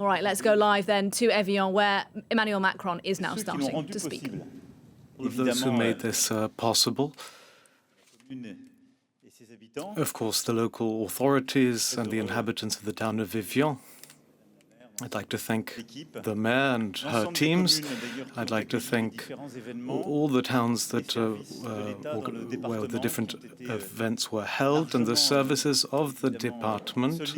All right, let's go live then to Evian, where Emmanuel Macron is now starting to speak. All of those who made this possible. Of course, the local authorities and the inhabitants of the town of Evian. I'd like to thank the mayor and her teams. I'd like to thank all the towns that where the different events were held and the services of the department,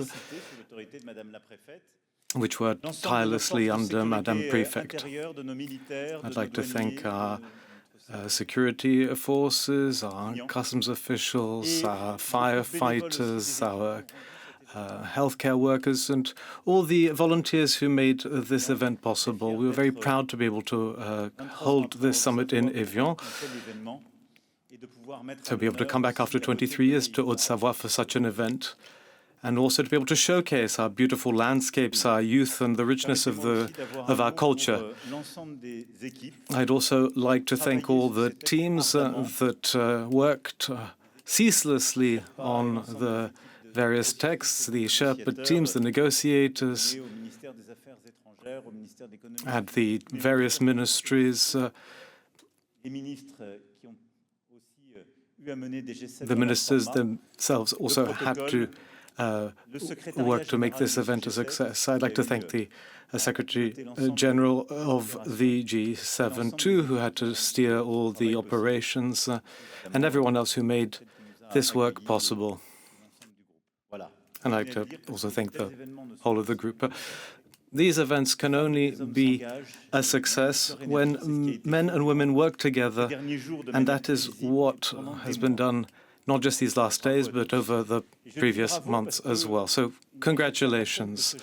which were tirelessly under Madame Prefect. I'd like to thank our security forces, our customs officials, our firefighters, our healthcare workers, and all the volunteers who made this event possible. We were very proud to be able to hold this summit in Evian, to be able to come back after 23 years to Haute-Savoie for such an event, and also to be able to showcase our beautiful landscapes, our youth, and the richness of our culture. I'd also like to thank all the teams that worked ceaselessly on the various texts, the Sherpa teams, the negotiators, at the various ministries. The ministers themselves also had to work to make this event a success. I'd like to thank the Secretary General of the G7 too, who had to steer all the operations, and everyone else who made this work possible. And I'd like to also thank the whole of the group. These events can only be a success when men and women work together, and that is what has been done not just these last days, but over the previous months as well. So congratulations.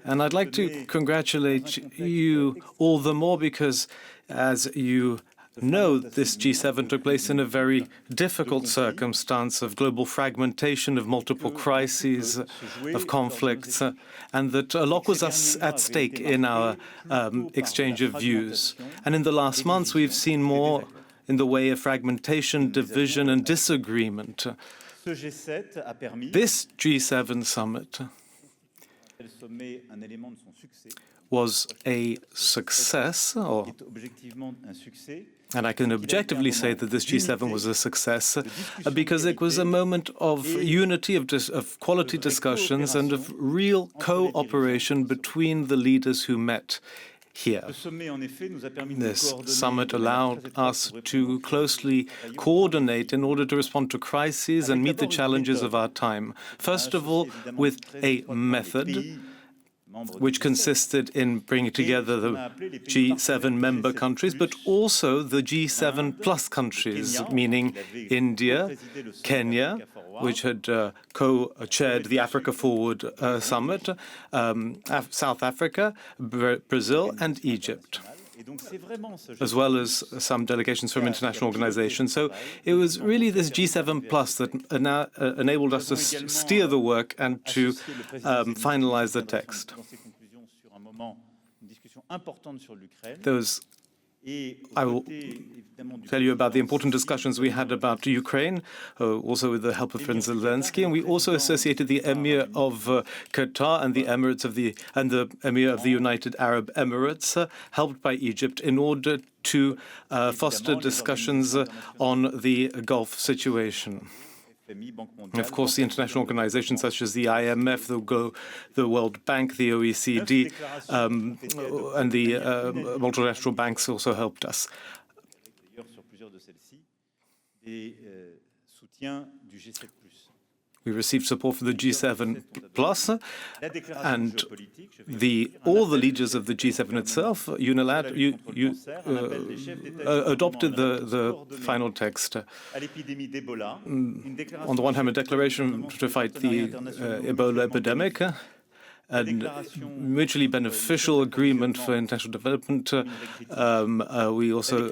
And I'd like to congratulate you all the more because, as you know, this G7 took place in a very difficult circumstance of global fragmentation, of multiple crises, of conflicts, and that a lot was at stake in our exchange of views. And in the last months, we've seen more in the way of fragmentation, division, and disagreement. This G7 summit was a success, and I can objectively say that this G7 was a success because it was a moment of unity, of quality discussions, and of real cooperation between the leaders who met here. This summit allowed us to closely coordinate in order to respond to crises and meet the challenges of our time. First of all, with a method which consisted in bringing together the G7 member countries, but also the G7 plus countries, meaning India, Kenya, which had co-chaired the Africa Forward Summit, South Africa, Brazil, and Egypt, as well as some delegations from international organizations. So it was really this G7 plus that enabled us to steer the work and to finalize the text. I will tell you about the important discussions we had about Ukraine, also with the help of President Zelensky, and we also associated the Emir of Qatar and the Emir of the United Arab Emirates, helped by Egypt, in order to foster discussions on the Gulf situation. And of course, the international organizations such as the IMF, the World Bank, the OECD, and the multilateral banks also helped us. We received support for the G7 plus, and all the leaders of the G7 itself adopted the final text. On the one hand, a declaration to fight the Ebola epidemic, and mutually beneficial agreement for international development. We also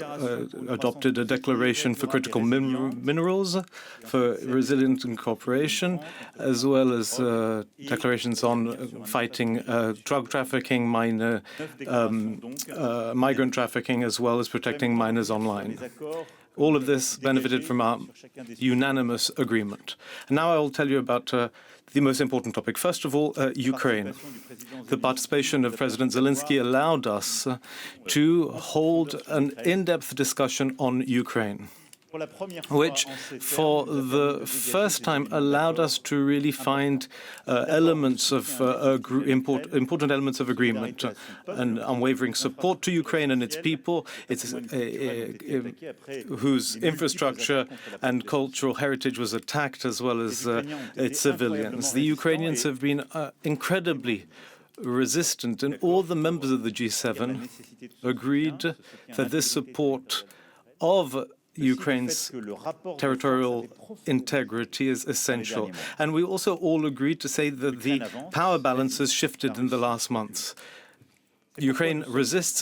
adopted a declaration for critical minerals, for resilience and cooperation, as well as declarations on fighting drug trafficking, migrant trafficking, as well as protecting minors online. All of this benefited from our unanimous agreement. And now I will tell you about the most important topic. First of all, Ukraine. The participation of President Zelensky allowed us to hold an in-depth discussion on Ukraine, which for the first time allowed us to really find elements of important elements of agreement, an unwavering support to Ukraine and its people, whose infrastructure and cultural heritage was attacked, as well as its civilians. The Ukrainians have been incredibly resistant, and all the members of the G7 agreed that this support of Ukraine's territorial integrity is essential. And we also all agreed to say that the power balance has shifted in the last months. Ukraine resists,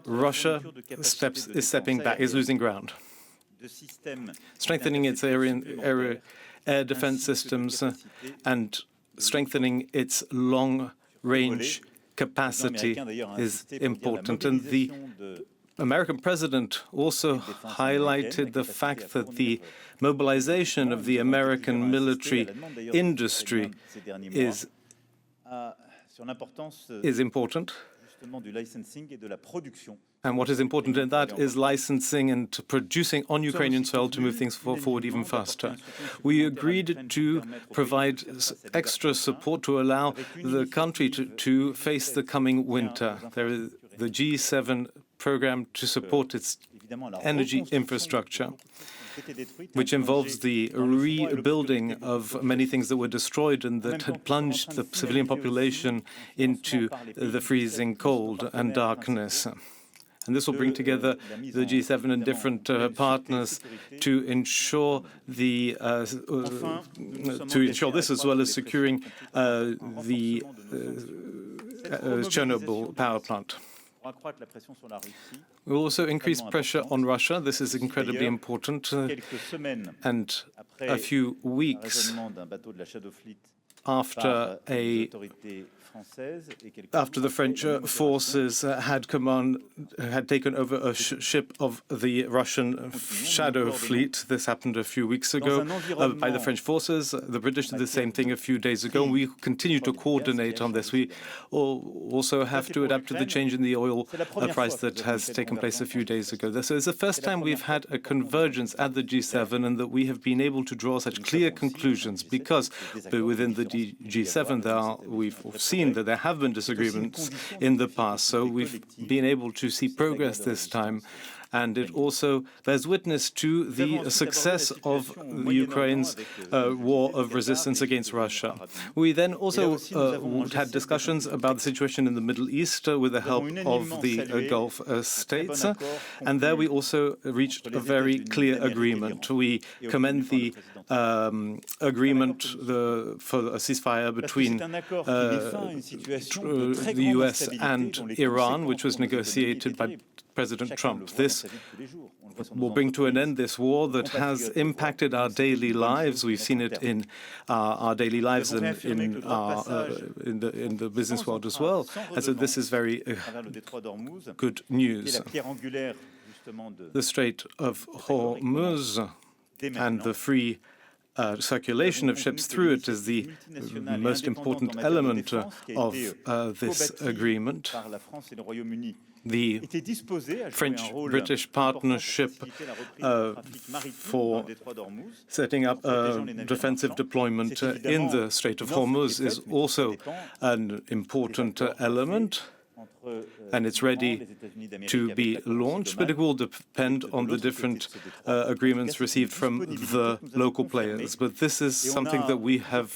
Russia is stepping back, is losing ground. Strengthening its air defense systems and strengthening its long-range capacity is important. And the American president also highlighted the fact that the mobilization of the American military industry is important. And what is important in that is licensing and producing on Ukrainian soil to move things forward even faster. We agreed to provide extra support to allow the country to face the coming winter. There is the G7 program to support its energy infrastructure, which involves the rebuilding of many things that were destroyed and that had plunged the civilian population into the freezing cold and darkness. And this will bring together the G7 and different partners to ensure this, as well as securing the Chernobyl power plant. We will also increase pressure on Russia. This is incredibly important. And a few weeks after the French forces had taken over a ship of the Russian Shadow Fleet. This happened a few weeks ago by the French forces. The British did the same thing a few days ago. We continue to coordinate on this. We also have to adapt to the change in the oil price that has taken place a few days ago. So it's the first time we've had a convergence at the G7 and that we have been able to draw such clear conclusions, because within the G7 we've seen that there have been disagreements in the past, so we've been able to see progress this time. And it also bears witness to the success of Ukraine's war of resistance against Russia. We then also had discussions about the situation in the Middle East with the help of the Gulf states. And there we also reached a very clear agreement. We commend the agreement for a ceasefire between the US and Iran, which was negotiated by President Trump. This will bring to an end this war that has impacted our daily lives. We've seen it in our daily lives and in the business world as well. And so this is very good news. The Strait of Hormuz and the free circulation of ships through it is the most important element of this agreement. The French-British partnership for setting up a defensive deployment in the Strait of Hormuz is also an important element, and it's ready to be launched, but it will depend on the different agreements received from the local players. But this is something that we have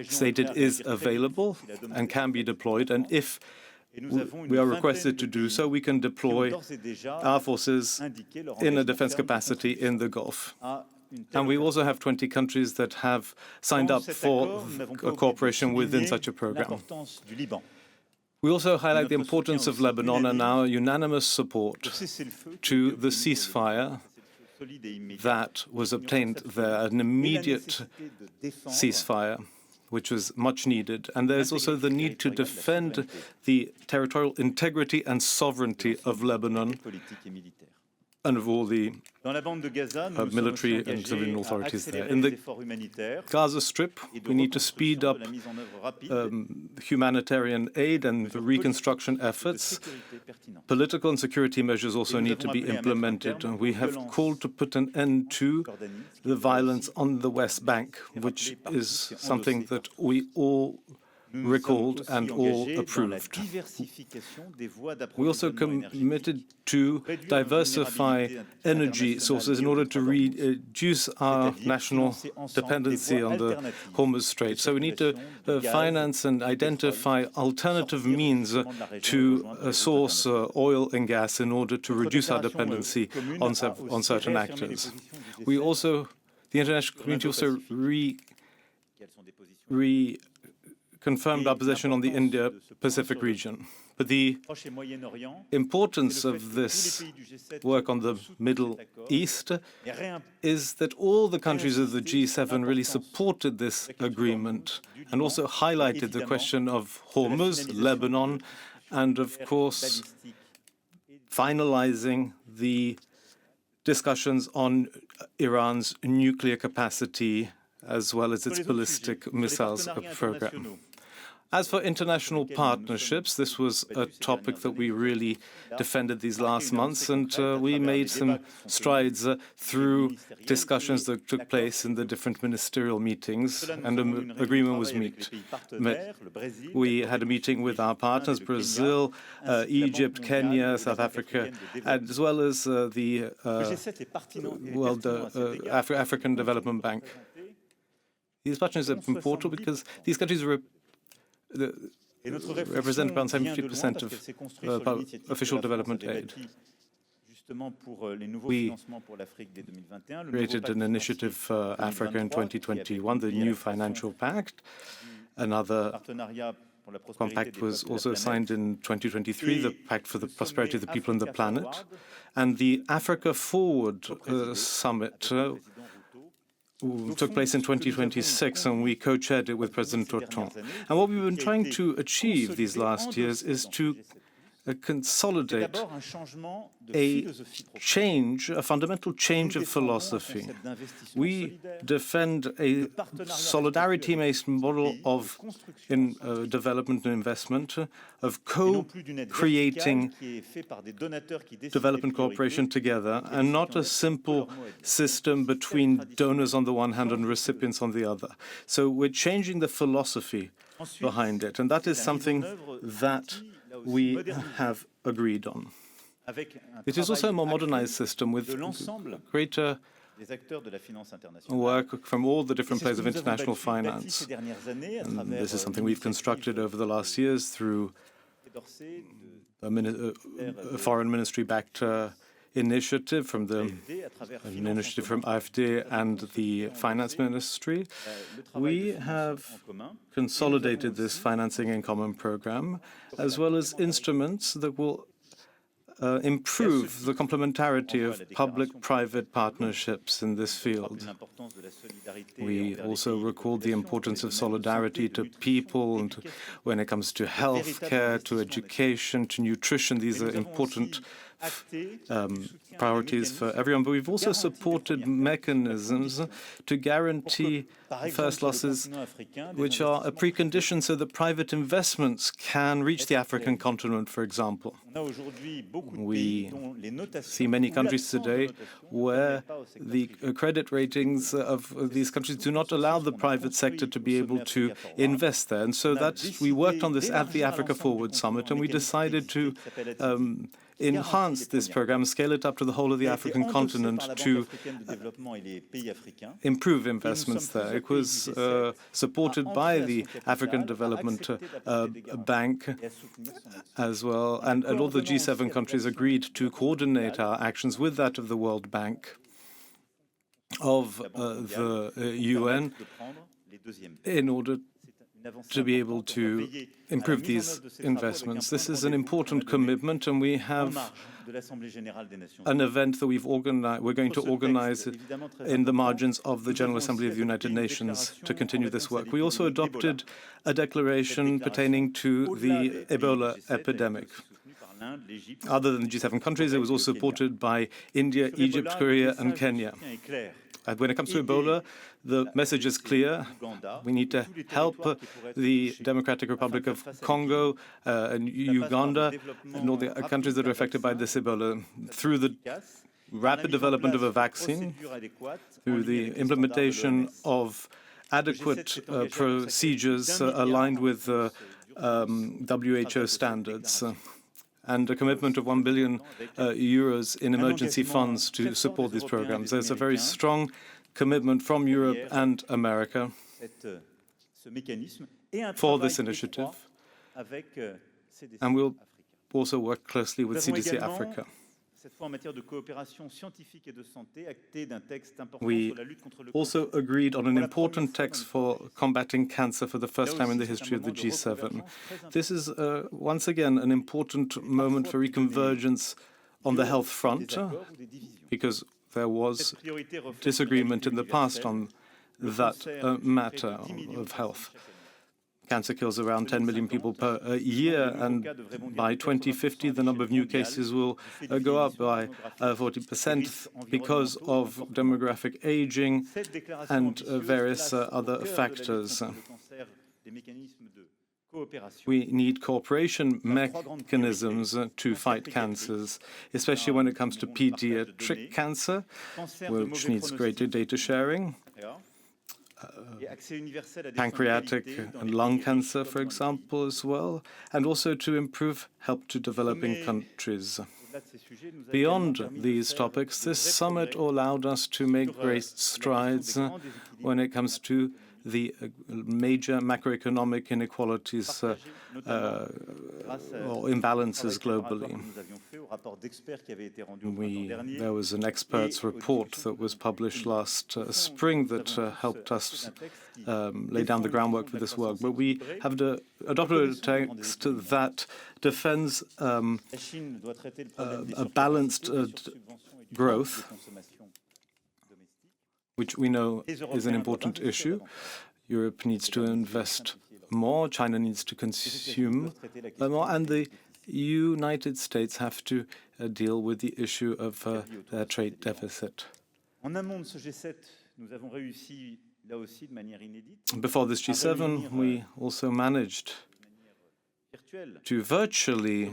stated is available and can be deployed, and if we are requested to do so, we can deploy our forces in a defense capacity in the Gulf. And we also have 20 countries that have signed up for a cooperation within such a program. We also highlight the importance of Lebanon and our unanimous support to the ceasefire that was obtained there, an immediate ceasefire, which was much needed. And there's also the need to defend the territorial integrity and sovereignty of Lebanon and of all the military and civilian authorities there. In the Gaza Strip, we need to speed up humanitarian aid and the reconstruction efforts. Political and security measures also need to be implemented. And we have called to put an end to the violence on the West Bank, which is something that we all recalled and all approved. We also committed to diversify energy sources in order to reduce our national dependency on the Hormuz Strait. So we need to finance and identify alternative means to source oil and gas in order to reduce our dependency on certain actors. The international community also confirmed our position on the Indo-Pacific region. But the importance of this work on the Middle East is that all the countries of the G7 really supported this agreement and also highlighted the question of Hormuz, Lebanon, and of course, finalizing the discussions on Iran's nuclear capacity as well as its ballistic missiles program. As for international partnerships, this was a topic that we really defended these last months, and we made some strides through discussions that took place in the different ministerial meetings, and an agreement was met. We had a meeting with our partners, Brazil, Egypt, Kenya, South Africa, as well as the African Development Bank. These partners are important because these countries represent around 70% of official development aid. We created an initiative for Africa in 2021, the new financial pact. Another compact was also signed in 2023, the Pact for the Prosperity of the People and the Planet. And the Africa Forward Summit took place in 2026, and we co-chaired it with President Toton. And what we've been trying to achieve these last years is to consolidate a fundamental change of philosophy. We defend a solidarity-based model of development and investment, of co-creating development cooperation together, and not a simple system between donors on the one hand and recipients on the other. So we're changing the philosophy behind it, and that is something that we have agreed on. It is also a more modernized system with greater work from all the different players of international finance. And this is something we've constructed over the last years through a foreign ministry-backed initiative from an initiative from AfD and the finance ministry. We have consolidated this financing in common program, as well as instruments that will improve the complementarity of public-private partnerships in this field. We also recalled the importance of solidarity to people, and when it comes to health care, to education, to nutrition. These are important priorities for everyone, but we've also supported mechanisms to guarantee first losses, which are a precondition so that private investments can reach the African continent, for example. We see many countries today where the credit ratings of these countries do not allow the private sector to be able to invest there. And so we worked on this at the Africa Forward Summit, and we decided to enhance this program, scale it up to the whole of the African continent to improve investments there. It was supported by the African Development Bank as well, and all the G7 countries agreed to coordinate our actions with that of the World Bank, of the UN, in order to be able to improve these investments. This is an important commitment, and we have an event that we're going to organize in the margins of the General Assembly of the United Nations to continue this work. We also adopted a declaration pertaining to the Ebola epidemic. Other than the G7 countries, it was also supported by India, Egypt, Korea, and Kenya. And when it comes to Ebola, the message is clear. We need to help the Democratic Republic of Congo and Uganda and all the countries that are affected by this Ebola through the rapid development of a vaccine, through the implementation of adequate procedures aligned with WHO standards, and a commitment of 1 billion euros in emergency funds to support these programs. There's a very strong commitment from Europe and America for this initiative, and we'll also work closely with CDC Africa. We also agreed on an important text for combating cancer for the first time in the history of the G7. This is once again an important moment for reconvergence on the health front, because there was disagreement in the past on that matter of health. Cancer kills around 10 million people per year, and by 2050, the number of new cases will go up by 40% because of demographic aging and various other factors. We need cooperation mechanisms to fight cancers, especially when it comes to pediatric cancer, which needs greater data sharing. Pancreatic and lung cancer, for example, as well, and also to improve help to developing countries. Beyond these topics, this summit allowed us to make great strides when it comes to the major macroeconomic inequalities or imbalances globally. There was an expert's report that was published last spring that helped us lay down the groundwork for this work. But we have adopted a text that defends a balanced growth, which we know is an important issue. Europe needs to invest more, China needs to consume more, and the United States have to deal with the issue of their trade deficit. Before this G7, we also managed to virtually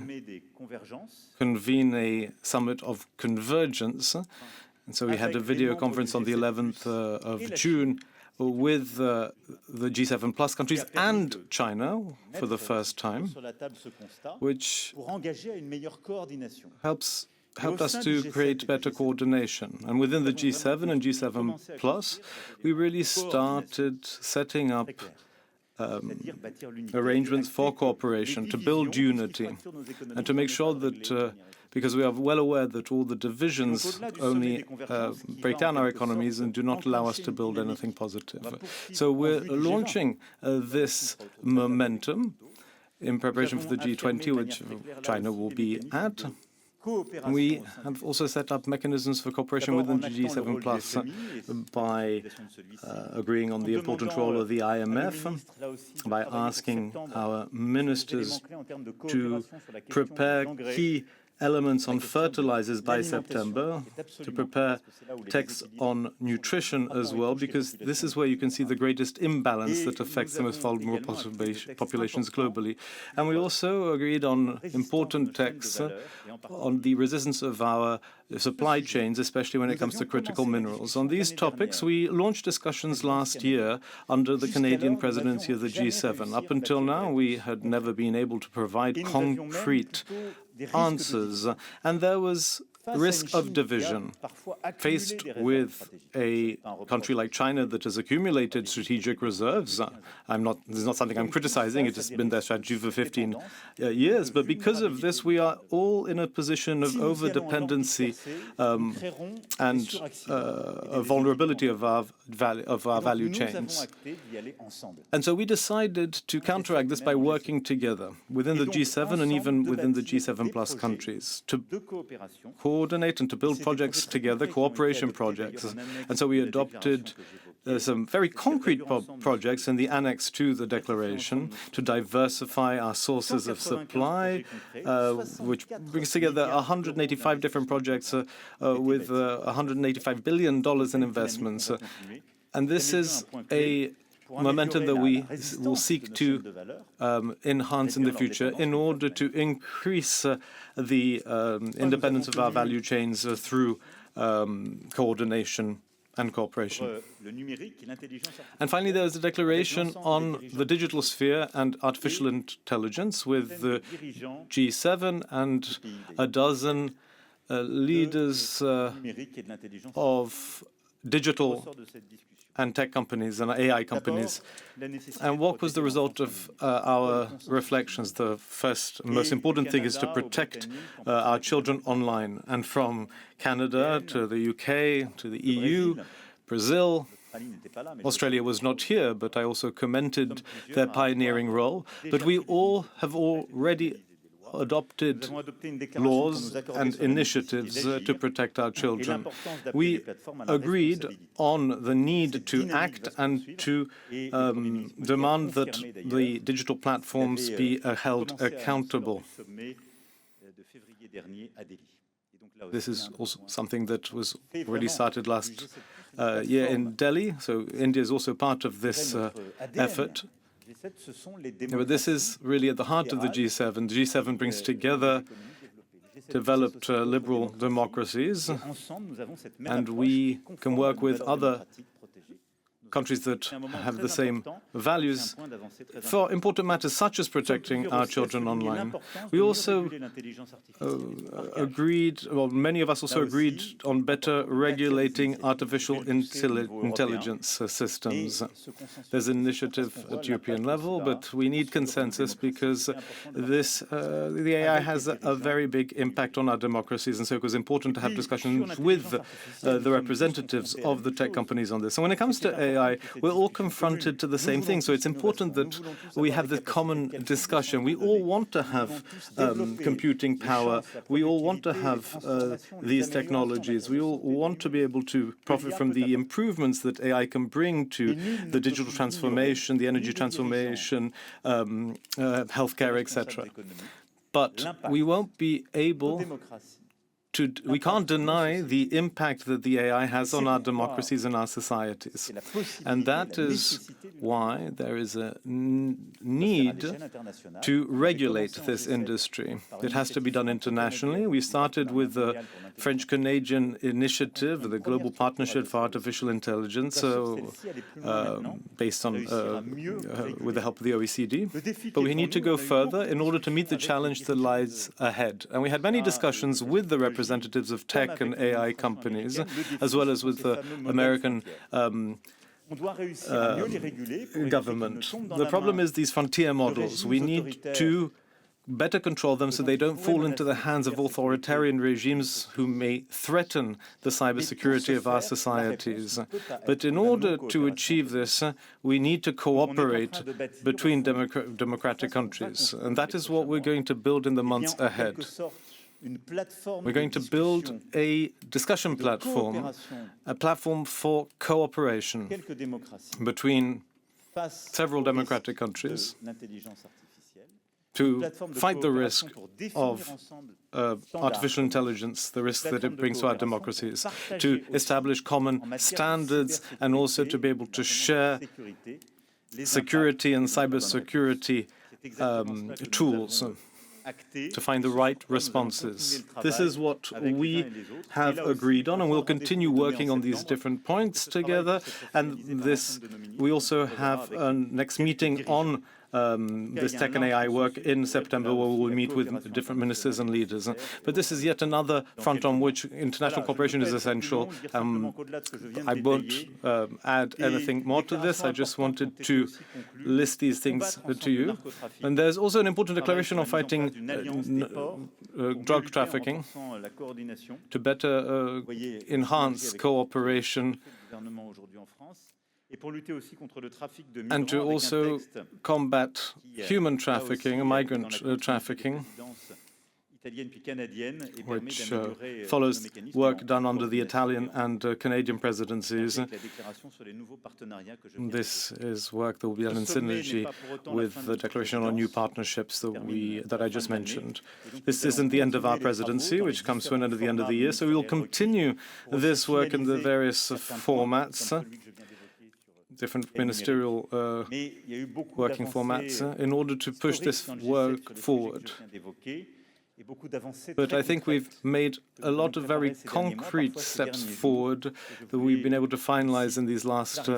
convene a summit of convergence. And so we had a video conference on the 11th of June with the G7 plus countries and China for the first time, which helped us to create better coordination. And within the G7 and G7 plus, we really started setting up arrangements for cooperation to build unity and to make sure that because we are well aware that all the divisions only break down our economies and do not allow us to build anything positive. So we're launching this momentum in preparation for the G20, which China will be at. We have also set up mechanisms for cooperation within the G7 Plus by agreeing on the important role of the IMF, by asking our ministers to prepare key elements on fertilizers by September, to prepare texts on nutrition as well, because this is where you can see the greatest imbalance that affects the most vulnerable populations globally. And we also agreed on important texts on the resistance of our supply chains, especially when it comes to critical minerals. On these topics, we launched discussions last year under the Canadian presidency of the G7. Up until now, we had never been able to provide concrete answers, and there was risk of division. Faced with a country like China that has accumulated strategic reserves, this is not something I'm criticizing, it has been their strategy for 15 years, but because of this, we are all in a position of over-dependency and a vulnerability of our value chains. And so we decided to counteract this by working together within the G7 and even within the G7 plus countries to coordinate and to build projects together, cooperation projects. And so we adopted some very concrete projects in the annex to the declaration to diversify our sources of supply, which brings together 185 different projects with $185 billion in investments. And this is a momentum that we will seek to enhance in the future in order to increase the independence of our value chains through coordination and cooperation. And finally, there's a declaration on the digital sphere and artificial intelligence with the G7 and a dozen leaders of digital and tech companies and AI companies. And what was the result of our reflections? The first most important thing is to protect our children online. And from Canada to the UK to the EU, Brazil, Australia was not here, but I also commented their pioneering role. But we all have already adopted laws and initiatives to protect our children. We agreed on the need to act and to demand that the digital platforms be held accountable. This is also something that was already started last year in Delhi, so India is also part of this effort. But this is really at the heart of the G7. The G7 brings together developed liberal democracies, and we can work with other countries that have the same values for important matters such as protecting our children online. We also agreed, well, many of us also agreed on better regulating artificial intelligence systems. There's an initiative at European level, but we need consensus because the AI has a very big impact on our democracies, and so it was important to have discussions with the representatives of the tech companies on this. And when it comes to AI, we're all confronted to the same thing. So it's important that we have the common discussion. We all want to have computing power. We all want to have these technologies. We all want to be able to profit from the improvements that AI can bring to the digital transformation, the energy transformation, healthcare, etc. But we won't be able we can't deny the impact that the AI has on our democracies and our societies. And that is why there is a need to regulate this industry. It has to be done internationally. We started with the French-Canadian initiative, the Global Partnership for Artificial Intelligence, based on with the help of the OECD. But we need to go further in order to meet the challenge that lies ahead. And we had many discussions with the representatives of tech and AI companies, as well as with the American government. The problem is these frontier models. We need to better control them so they don't fall into the hands of authoritarian regimes who may threaten the cybersecurity of our societies. But in order to achieve this, we need to cooperate between democratic countries. And that is what we're going to build in the months ahead. We're going to build a discussion platform, a platform for cooperation between several democratic countries to fight the risk of artificial intelligence, the risk that it brings to our democracies, to establish common standards, and also to be able to share security and cybersecurity tools, to find the right responses. This is what we have agreed on, and we'll continue working on these different points together. And we also have a next meeting on this tech and AI work in September, where we will meet with different ministers and leaders. But this is yet another front on which international cooperation is essential. I won't add anything more to this. I just wanted to list these things to you. And there's also an important declaration on fighting drug trafficking to better enhance cooperation and to also combat human trafficking and migrant trafficking. which follows work done under the Italian and Canadian presidencies. This is work that will be done in synergy with the declaration on new partnerships that I just mentioned. This isn't the end of our presidency, which comes to an end at the end of the year, so we will continue this work in the various formats, different ministerial working formats, in order to push this work forward. But I think we've made a lot of very concrete steps forward that we've been able to finalize in these last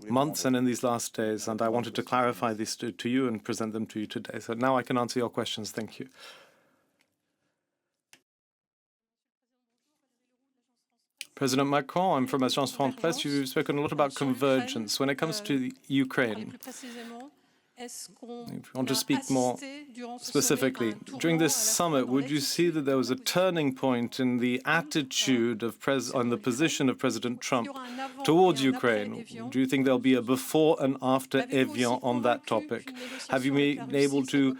months and in these last days, and I wanted to clarify these to you and present them to you today. So now I can answer your questions. Thank you. President Macron, I'm from Agence France Presse. You've spoken a lot about convergence. When it comes to Ukraine, if you want to speak more specifically, during this summit, would you see that there was a turning point in the attitude of on the position of President Trump towards Ukraine? Do you think there'll be a before and after Evian on that topic? Have you been able to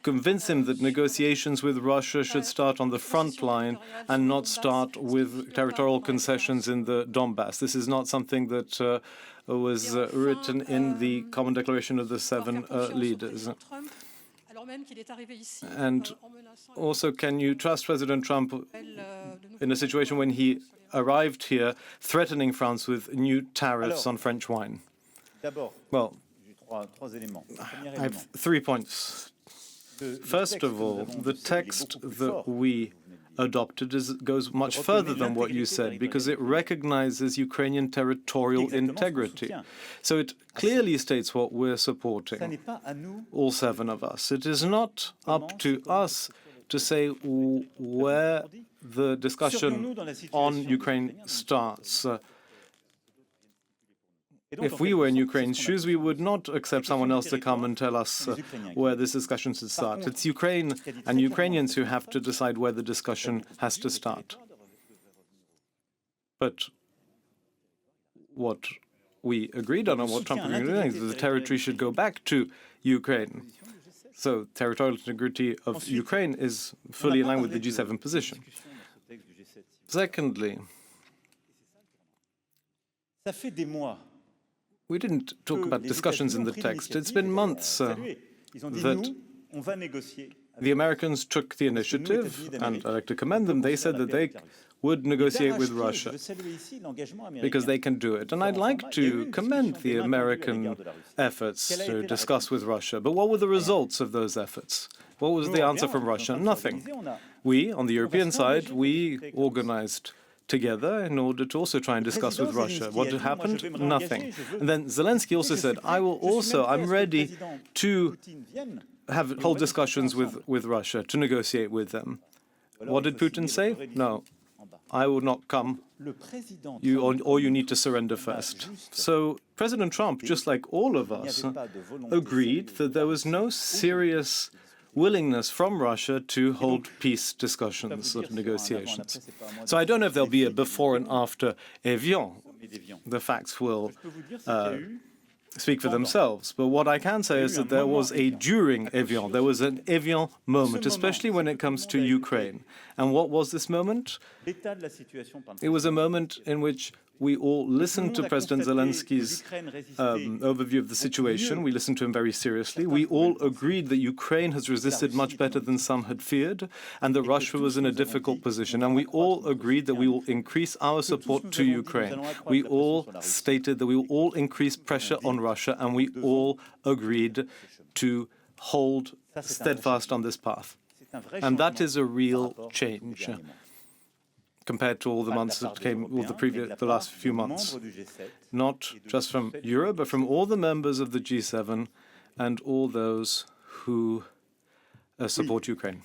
convince him that negotiations with Russia should start on the front line and not start with territorial concessions in the Donbass? This is not something that was written in the common declaration of the 7 leaders. And also, can you trust President Trump in a situation when he arrived here threatening France with new tariffs on French wine? Well, I have 3 points. First of all, the text that we adopted goes much further than what you said, because it recognizes Ukrainian territorial integrity. So it clearly states what we're supporting, all 7 of us. It is not up to us to say where the discussion on Ukraine starts. If we were in Ukraine's shoes, we would not accept someone else to come and tell us where this discussion should start. It's Ukraine and Ukrainians who have to decide where the discussion has to start. But what we agreed on and what Trump agreed on is that the territory should go back to Ukraine. So territorial integrity of Ukraine is fully in line with the G7 position. Secondly, we didn't talk about discussions in the text. It's been months that the Americans took the initiative, and I'd like to commend them. They said that they would negotiate with Russia because they can do it. And I'd like to commend the American efforts to discuss with Russia. But what were the results of those efforts? What was the answer from Russia? Nothing. We, on the European side, we organized together in order to also try and discuss with Russia. What happened? Nothing. And then Zelensky also said, I'm ready to hold discussions with Russia, to negotiate with them. What did Putin say? No, I will not come. You need to surrender first. So President Trump, just like all of us, agreed that there was no serious willingness from Russia to hold peace discussions or negotiations. So I don't know if there'll be a before and after Evian. The facts will speak for themselves. But what I can say is that there was a during Evian. There was an Evian moment, especially when it comes to Ukraine. And what was this moment? It was a moment in which we all listened to President Zelensky's overview of the situation. We listened to him very seriously. We all agreed that Ukraine has resisted much better than some had feared, and that Russia was in a difficult position. And we all agreed that we will increase our support to Ukraine. We all stated that we will all increase pressure on Russia, and we all agreed to hold steadfast on this path. And that is a real change compared to all the months that came, the last few months, not just from Europe, but from all the members of the G7 and all those who support Ukraine.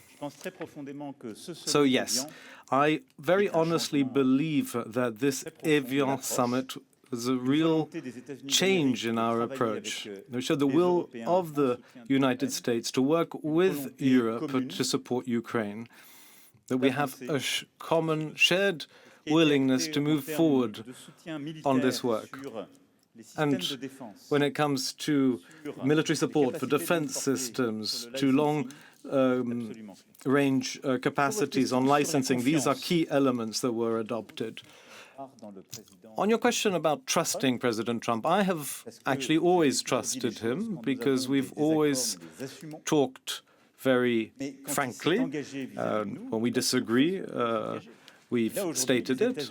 So yes, I very honestly believe that this Evian summit was a real change in our approach. It showed the will of the United States to work with Europe to support Ukraine, that we have a common shared willingness to move forward on this work. And when it comes to military support for defense systems, to long range capacities, on licensing. These are key elements that were adopted. On your question about trusting President Trump, I have actually always trusted him because we've always talked very frankly. When we disagree, we've stated it,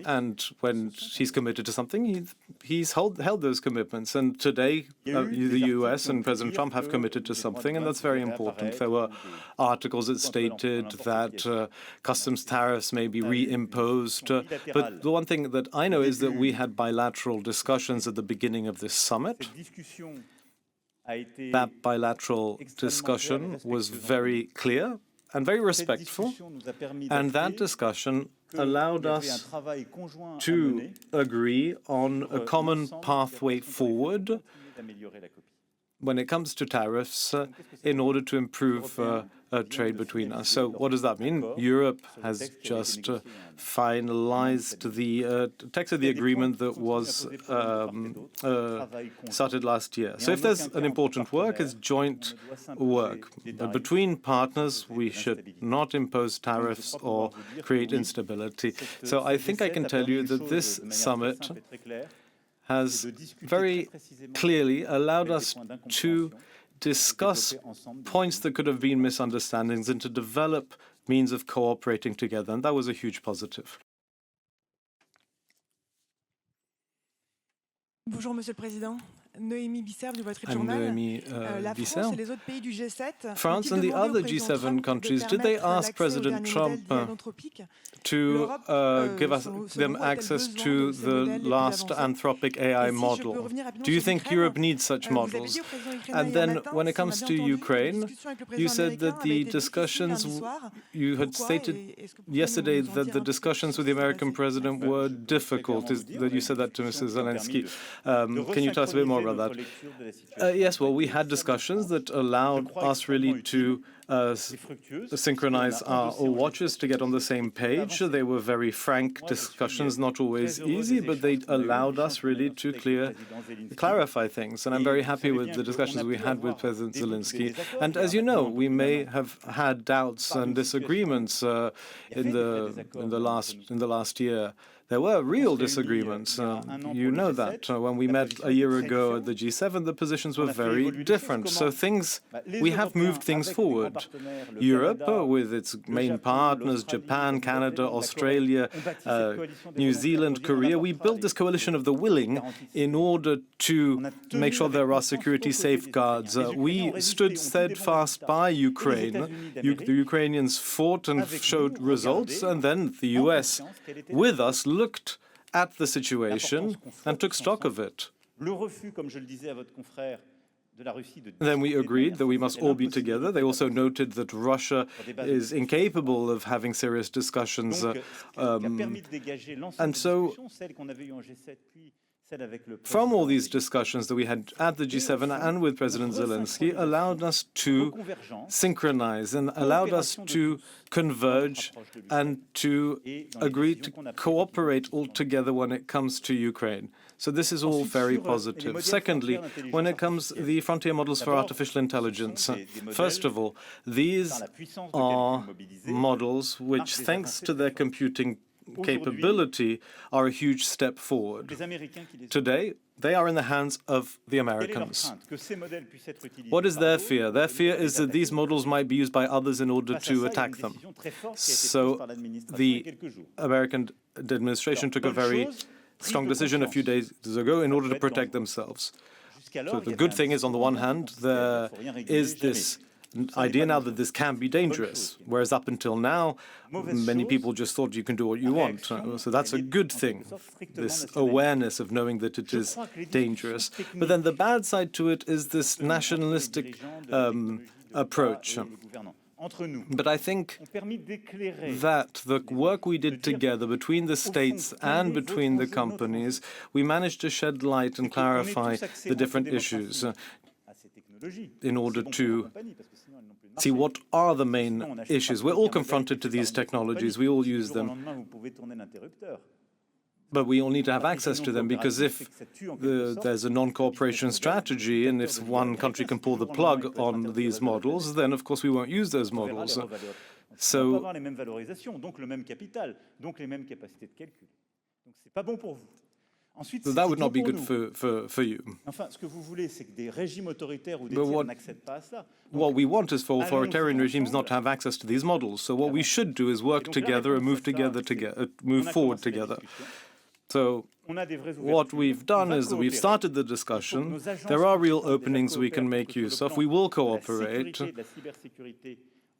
and when he's committed to something, he's held those commitments. And today, the US and President Trump have committed to something, and that's very important. There were articles that stated that customs tariffs may be reimposed. But the one thing that I know is that we had bilateral discussions at the beginning of this summit. That bilateral discussion was very clear and very respectful, and that discussion allowed us to agree on a common pathway forward when it comes to tariffs in order to improve trade between us. So what does that mean? Europe has just finalized the text of the agreement that was started last year. So if there's an important work, it's joint work. But between partners, we should not impose tariffs or create instability. So I think I can tell you that this summit has very clearly allowed us to discuss points that could have been misunderstandings and to develop means of cooperating together, and that was a huge positive. Bonjour, Monsieur le Président. Noémie Bisser du Wall Street I'm Journal. Noémie La Bisser. France et les autres pays du G7 France and the other G7 countries, did they ask President Trump to give them access to the last Anthropic AI model? Do you think Europe needs such models? And then when it comes to Ukraine, you said that the discussions, you had stated yesterday that the discussions with the American president were difficult. That you said that to Mrs. Zelensky. Can you tell us a bit more about that? Yes, well, we had discussions that allowed us really to synchronize our watches to get on the same page. They were very frank discussions, not always easy, but they allowed us really to clarify things. And I'm very happy with the discussions we had with President Zelensky. And as you know, we may have had doubts and disagreements in the last year. There were real disagreements. You know that. When we met a year ago at the G7, the positions were very different. So we have moved things forward. Europe, with its main partners, Japan, Canada, Australia, New Zealand, Korea, we built this coalition of the willing in order to make sure there are security safeguards. We stood steadfast by Ukraine. The Ukrainians fought and showed results, and then the US, with us, looked at the situation and took stock of it. Then we agreed that we must all be together. They also noted that Russia is incapable of having serious discussions. And so, from all these discussions that we had at the G7 and with President Zelensky, allowed us to synchronize and allowed us to converge and to agree to cooperate all together when it comes to Ukraine. So this is all very positive. Secondly, when it comes to the frontier models for artificial intelligence, first of all, these are models which, thanks to their computing capability, are a huge step forward. Today, they are in the hands of the Americans. What is their fear? Their fear is that these models might be used by others in order to attack them. So the American administration took a very strong decision a few days ago in order to protect themselves. So the good thing is, on the one hand, there is this idea now that this can be dangerous, whereas up until now, many people just thought you can do what you want. So that's a good thing, this awareness of knowing that it is dangerous. But then the bad side to it is this nationalistic approach. But I think that the work we did together between the states and between the companies, we managed to shed light and clarify the different issues in order to see what are the main issues. We're all confronted to these technologies. We all use them. But we all need to have access to them, because if there's a non-cooperation strategy and if one country can pull the plug on these models, then of course we won't use those models. So that would not be good for you. What we want is for authoritarian regimes not to have access to these models. So what we should do is work together and move forward together. So what we've done is that we've started the discussion. There are real openings we can make use of. We will cooperate.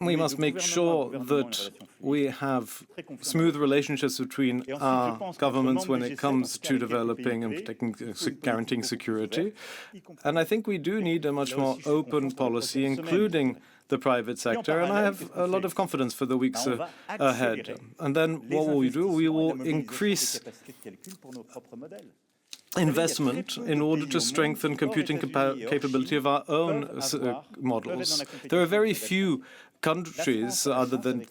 We must make sure that we have smooth relationships between our governments when it comes to developing and guaranteeing security. And I think we do need a much more open policy, including the private sector, and I have a lot of confidence for the weeks ahead. And then what will we do? We will increase investment in order to strengthen computing capability of our own models. There are very few countries other than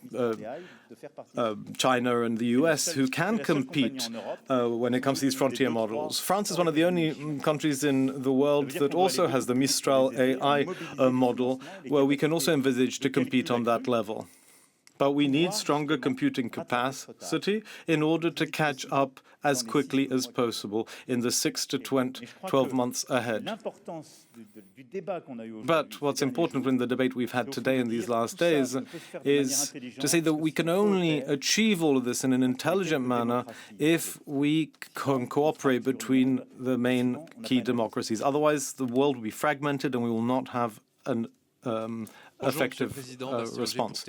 China and the US who can compete when it comes to these frontier models. France is one of the only countries in the world that also has the Mistral AI model, where we can also envisage to compete on that level. But we need stronger computing capacity in order to catch up as quickly as possible in the 6 to 12 months ahead. But what's important in the debate we've had today in these last days is to say that we can only achieve all of this in an intelligent manner if we can cooperate between the main key democracies. Otherwise, the world will be fragmented and we will not have an effective response.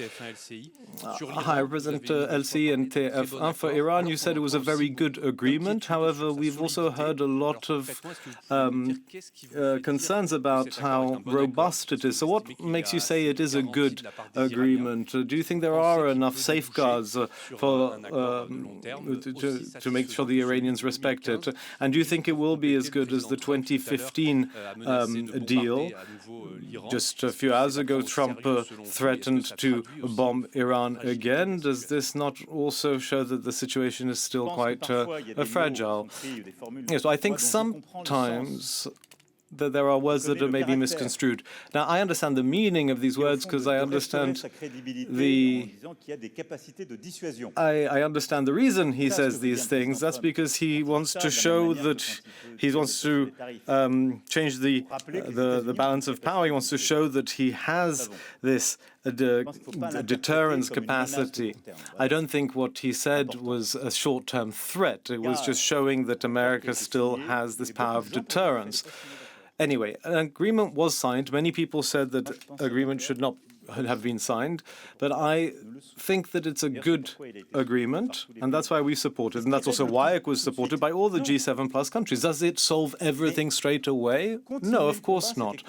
Hi, Representative LCI and TF1. For Iran, you said it was a very good agreement. However, we've also heard a lot of concerns about how robust it is. So what makes you say it is a good agreement? Do you think there are enough safeguards to make sure the Iranians respect it? And do you think it will be as good as the 2015 deal? Just a few hours ago, Trump threatened to bomb Iran again. Does this not also show that the situation is still quite fragile? Yes, I think sometimes that there are words that are maybe misconstrued. Now, I understand the meaning of these words because I understand I understand the reason he says these things. That's because he wants to show that he wants to change the balance of power. He wants to show that he has this deterrence capacity. I don't think what he said was a short-term threat. It was just showing that America still has this power of deterrence. Anyway, an agreement was signed. Many people said that agreement should not have been signed, but I think that it's a good agreement, and that's why we support it. And that's also why it was supported by all the G7 plus countries. Does it solve everything straight away? No, of course not.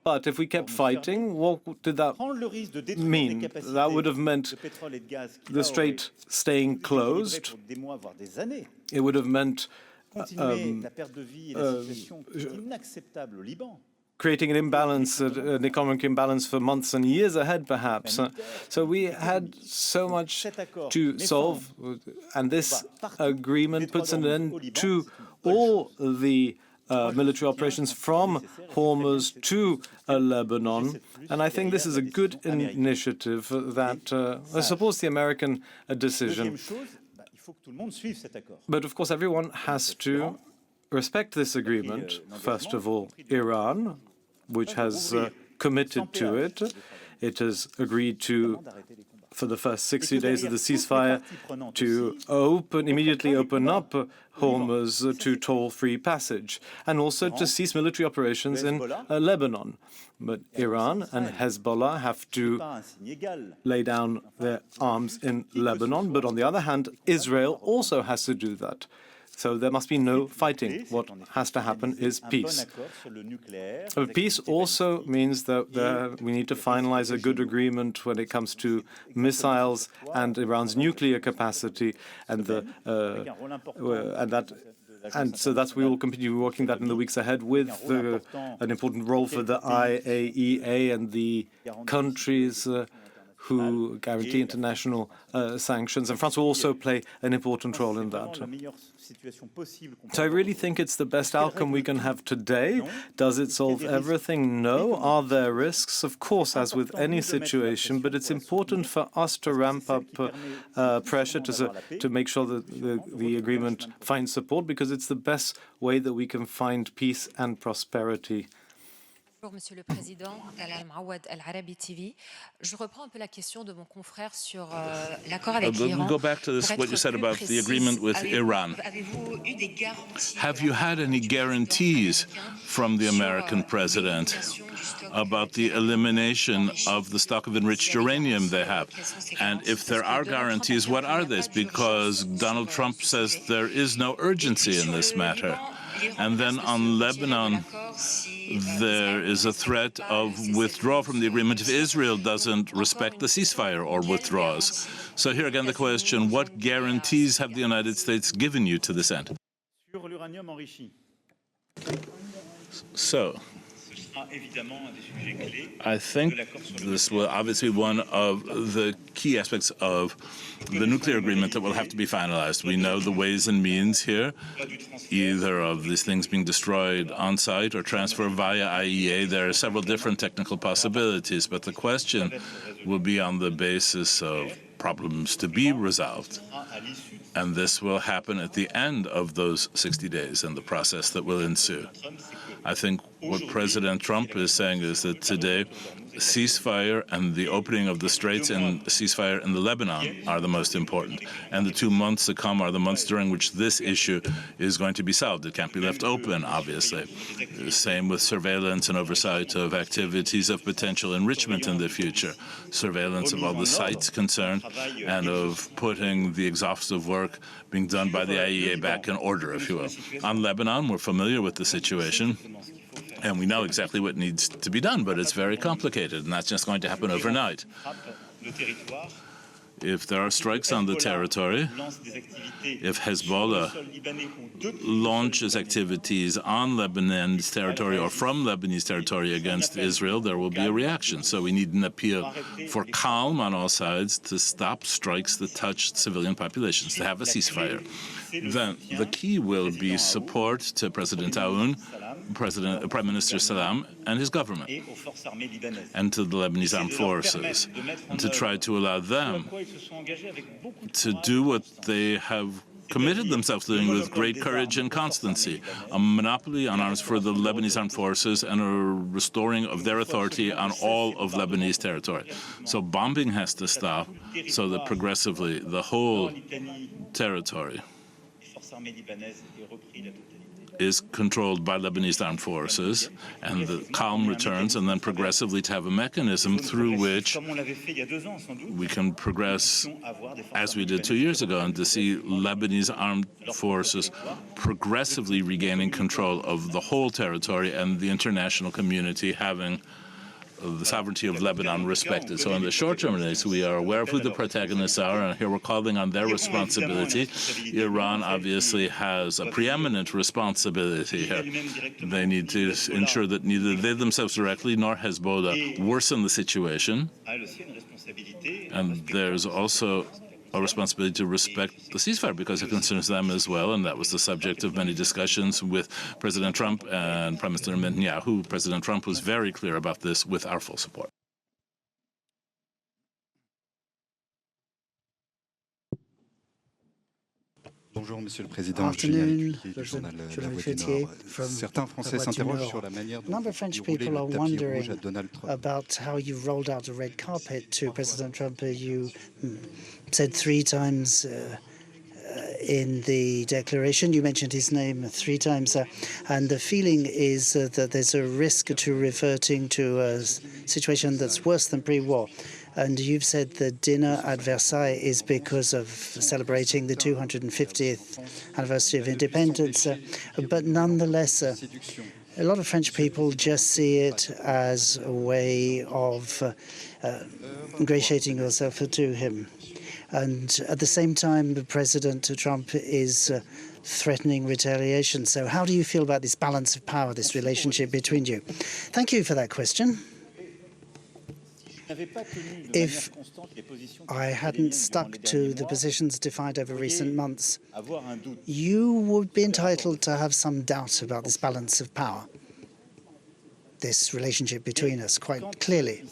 But if we kept fighting, what did that mean? That would have meant the Strait staying closed. It would have meant creating an imbalance, an economic imbalance for months and years ahead, perhaps. So we had so much to solve, and this agreement puts an end to all the military operations from Hormuz to Lebanon. And I think this is a good initiative that supports the American decision. But of course, everyone has to respect this agreement. First of all, Iran, which has committed to it. It has agreed to, for the first 60 days of the ceasefire, to immediately open up Hormuz to toll-free passage, and also to cease military operations in Lebanon. But Iran and Hezbollah have to lay down their arms in Lebanon. But on the other hand, Israel also has to do that. So there must be no fighting. What has to happen is peace. But peace also means that we need to finalize a good agreement when it comes to missiles and Iran's nuclear capacity, and so that's we will continue working that in the weeks ahead with an important role for the IAEA and the countries who guarantee international sanctions, and France will also play an important role in that. So I really think it's the best outcome we can have today. Does it solve everything? No. Are there risks? Of course, as with any situation, but it's important for us to ramp up pressure to make sure that the agreement finds support, because it's the best way that we can find peace and prosperity. Bonjour, Monsieur le Président. Talal Mawad, Al Arabi TV. Je reprends un peu la question de mon confrère sur l'accord avec l'Iran. Go back to this, what you said about the agreement with Iran. Have you had any guarantees from the American president about the elimination of the stock of enriched uranium they have? And if there are guarantees, what are these? Because Donald Trump says there is no urgency in this matter. And then on Lebanon, there is a threat of withdrawal from the agreement if Israel doesn't respect the ceasefire or withdraws. So here again the question, what guarantees have the United States given you to this end? So, I think this will obviously be one of the key aspects of the nuclear agreement that will have to be finalized. We know the ways and means here, either of these things being destroyed on site or transferred via IEA. There are several different technical possibilities, but the question will be on the basis of problems to be resolved. And this will happen at the end of those 60 days and the process that will ensue. I think what President Trump is saying is that today, ceasefire and the opening of the straits and ceasefire in the Lebanon are the most important. And the 2 months to come are the months during which this issue is going to be solved. It can't be left open, obviously. Same with surveillance and oversight of activities of potential enrichment in the future. Surveillance of all the sites concerned and of putting the exhaustive work being done by the IEA back in order, if you will. On Lebanon, we're familiar with the situation. And we know exactly what needs to be done, but it's very complicated, and that's just going to happen overnight. If there are strikes on the territory, if Hezbollah launches activities on Lebanon's territory or from Lebanese territory against Israel, there will be a reaction. So we need an appeal for calm on all sides to stop strikes that touch civilian populations, to have a ceasefire. Then the key will be support to President Aoun, Prime Minister Salam, and his government, and to the Lebanese armed forces, and to try to allow them to do what they have committed themselves to doing with great courage and constancy, a monopoly on arms for the Lebanese armed forces and a restoring of their authority on all of Lebanese territory. So bombing has to stop so that progressively the whole territory is controlled by Lebanese armed forces, and the calm returns, and then progressively to have a mechanism through which we can progress as we did 2 years ago, and to see Lebanese armed forces progressively regaining control of the whole territory and the international community having the sovereignty of Lebanon respected. So in the short term, we are aware of who the protagonists are, and here we're calling on their responsibility. Iran obviously has a preeminent responsibility here. They need to ensure that neither they themselves directly nor Hezbollah worsen the situation. And there's also a responsibility to respect the ceasefire because it concerns them as well, and that was the subject of many discussions with President Trump and Prime Minister Netanyahu. President Trump was very clear about this with our full support. Bonjour, Monsieur le Président. Afternoon, Certains Français s'interrogent sur la manière dont number of French people are wondering about how you rolled out a red carpet to President Trump. You said 3 times in the declaration, you mentioned his name 3 times, and the feeling is that there's a risk to reverting to a situation that's worse than pre-war. And you've said the dinner at Versailles is because of celebrating the 250th anniversary of independence. But nonetheless, a lot of French people just see it as a way of ingratiating yourself to him. And at the same time, President Trump is threatening retaliation. So how do you feel about this balance of power, this relationship between you? Thank you for that question. If I hadn't stuck to the positions defined over recent months, you would be entitled to have some doubt about this balance of power, this relationship between us, quite clearly.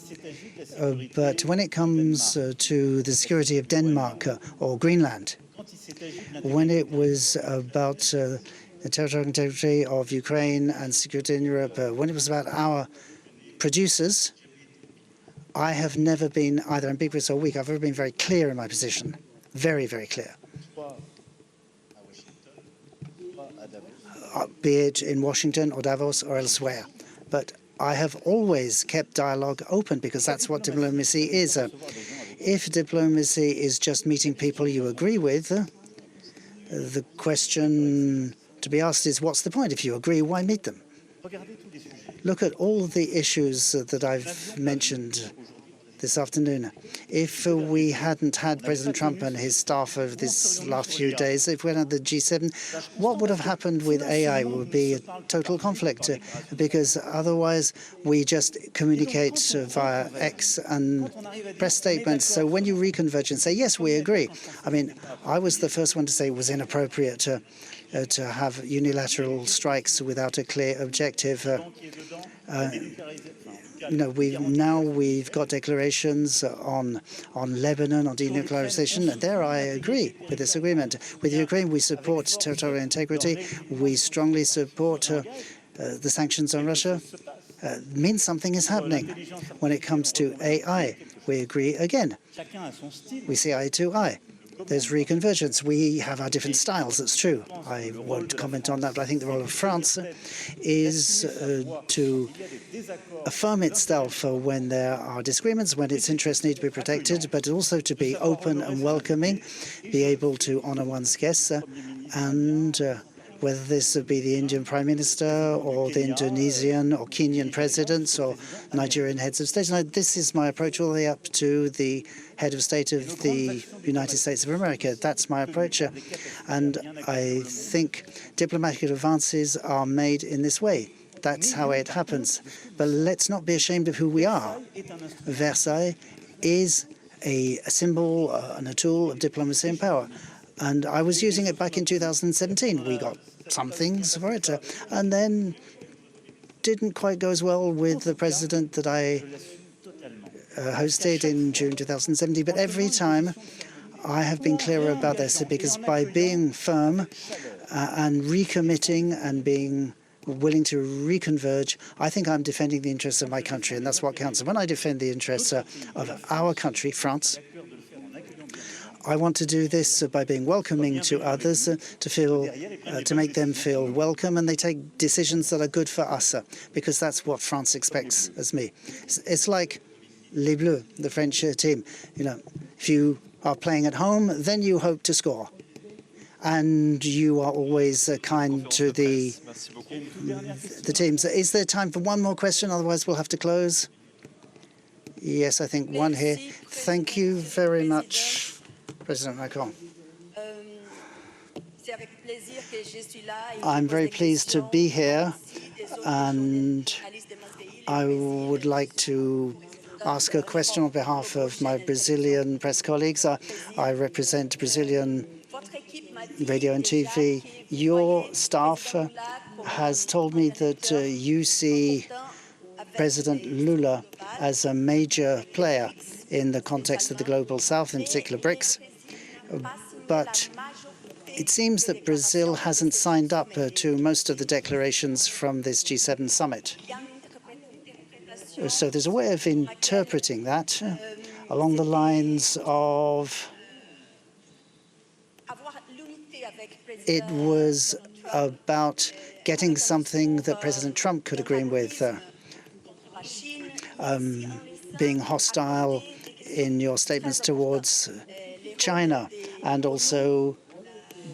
But when it comes to the security of Denmark or Greenland, when it was about the territorial integrity of Ukraine and security in Europe, when it was about our producers, I have never been either ambiguous or weak. I've ever been very clear in my position, very, very clear. Be it in Washington or Davos or elsewhere. But I have always kept dialogue open because that's what diplomacy is. If diplomacy is just meeting people you agree with, the question to be asked is, what's the point? If you agree, why meet them? Look at all the issues that I've mentioned this afternoon. If we hadn't had President Trump and his staff over these last few days, if we had the G7, what would have happened with AI? It would be a total conflict, because otherwise we just communicate via X and press statements. So when you reconverge and say, yes, we agree. I mean, I was the first one to say it was inappropriate to have unilateral strikes without a clear objective. We've got declarations on Lebanon, on denuclearization, and there I agree with this agreement. With Ukraine, we support territorial integrity. We strongly support the sanctions on Russia. Means something is happening. When it comes to AI, we agree again. We see eye to eye. There's reconvergence. We have our different styles, that's true. I won't comment on that, but I think the role of France is to affirm itself when there are disagreements, when its interests need to be protected, but also to be open and welcoming, be able to honor one's guests, and whether this be the Indian Prime Minister or the Indonesian or Kenyan presidents or Nigerian heads of state. And this is my approach all the way up to the head of state of the United States of America. That's my approach. And I think diplomatic advances are made in this way. That's how it happens. But let's not be ashamed of who we are. Versailles is a symbol and a tool of diplomacy and power. And I was using it back in 2017. We got some things for it, and then didn't quite go as well with the president that I hosted in June 2017. But every time I have been clearer about this, because by being firm and recommitting and being willing to reconverge, I think I'm defending the interests of my country, and that's what counts. And when I defend the interests of our country, France, I want to do this by being welcoming to others, to make them feel welcome, and they take decisions that are good for us, because that's what France expects as me. It's like Les Bleus, the French team. If you are playing at home, then you hope to score, and you are always kind to the teams. Is there time for one more question? Otherwise, we'll have to close. Yes, I think one here. Thank you very much, President Macron. I'm very pleased to be here, and I would like to ask a question on behalf of my Brazilian press colleagues. I represent Brazilian radio and TV. Your staff has told me that you see President Lula as a major player in the context of the Global South, in particular BRICS. But it seems that Brazil hasn't signed up to most of the declarations from this G7 summit. So there's a way of interpreting that along the lines of it was about getting something that President Trump could agree with, being hostile in your statements towards China, and also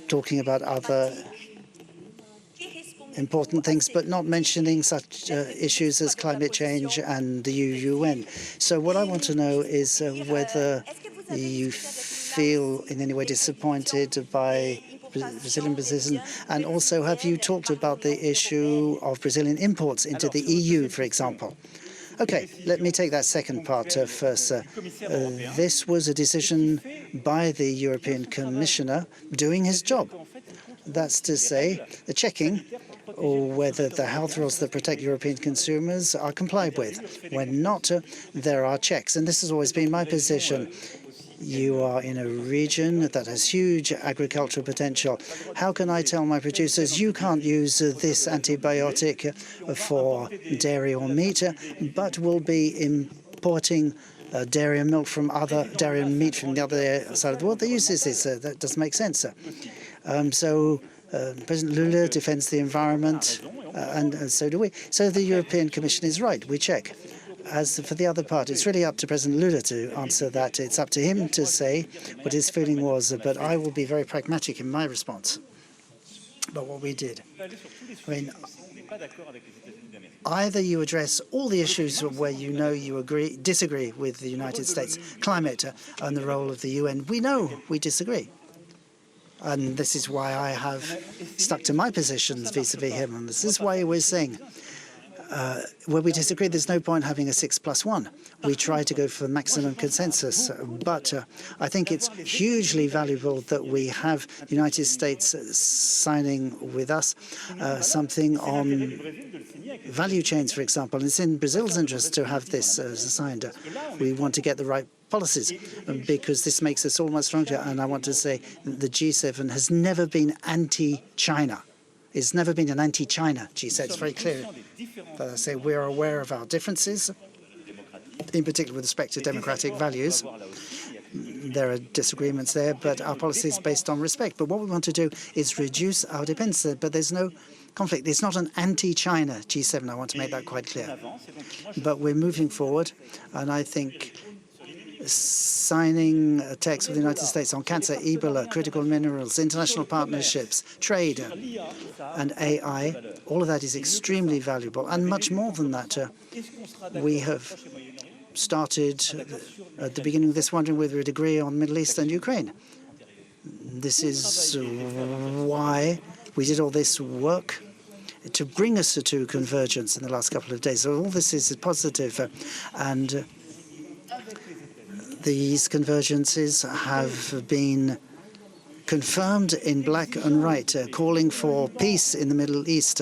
talking about other important things, but not mentioning such issues as climate change and the UN. So what I want to know is whether you feel in any way disappointed by Brazilian position, and also have you talked about the issue of Brazilian imports into the EU, for example? Okay, let me take that second part first. This was a decision by the European Commissioner doing his job. That's to say, the checking whether the health rules that protect European consumers are complied with. When not, there are checks. And this has always been my position. You are in a region that has huge agricultural potential. How can I tell my producers, you can't use this antibiotic for dairy or meat, but will be importing dairy and milk from dairy and meat from the other side of the world that uses this? That doesn't make sense. President Lula defends the environment, and so do we. So the European Commission is right. We check. As for the other part, it's really up to President Lula to answer that. It's up to him to say what his feeling was, but I will be very pragmatic in my response about what we did. I mean, either you address all the issues where you know you disagree with the United States, climate and the role of the UN. We know we disagree. And this is why I have stuck to my positions vis-à-vis him. And this is why we're saying, where we disagree, there's no point having a 6+1. We try to go for maximum consensus. But I think it's hugely valuable that we have the United States signing with us something on value chains, for example. And it's in Brazil's interest to have this signed. We want to get the right policies because this makes us all much stronger. And I want to say the G7 has never been anti-China. It's never been an anti-China G7. It's very clear. But I say we're aware of our differences, in particular with respect to democratic values. There are disagreements there, but our policy is based on respect. But what we want to do is reduce our dependency, but there's no conflict. It's not an anti-China G7. I want to make that quite clear. But we're moving forward, and I think signing a text with the United States on cancer, Ebola, critical minerals, international partnerships, trade, and AI, all of that is extremely valuable. And much more than that, we have started at the beginning of this wondering whether we'd agree on Middle East and Ukraine. This is why we did all this work to bring us to convergence in the last couple of days. So all this is positive, and these convergences have been confirmed in black and white, calling for peace in the Middle East.